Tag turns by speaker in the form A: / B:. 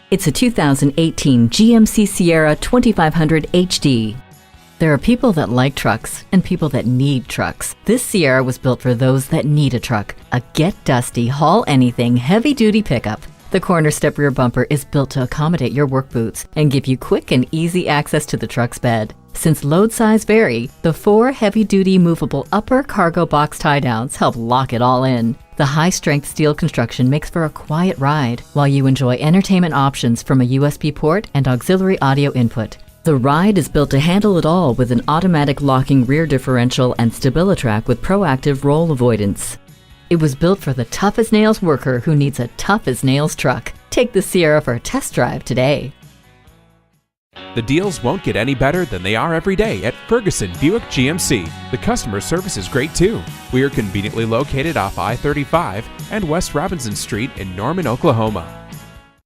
A: It's a 2018 GMC Sierra 2500 HD. There are people that like trucks and people that need trucks. This Sierra was built for those that need a truck, a get-dusty, haul-anything, heavy-duty pickup. The corner step rear bumper is built to accommodate your work boots and give you quick and easy access to the truck's bed. Since load size vary, the 4 heavy-duty movable upper cargo box tie-downs help lock it all in. The high-strength steel construction makes for a quiet ride, while you enjoy entertainment options from a USB port and auxiliary audio input. The ride is built to handle it all with an automatic locking rear differential and StabiliTrak with proactive roll avoidance. It was built for the tough-as-nails worker who needs a tough-as-nails truck. Take the Sierra for a test drive today.
B: The deals won't get any better than they are every day at Ferguson Buick GMC. The customer service is great too. We are conveniently located off I-35 and West Robinson Street in Norman, Oklahoma.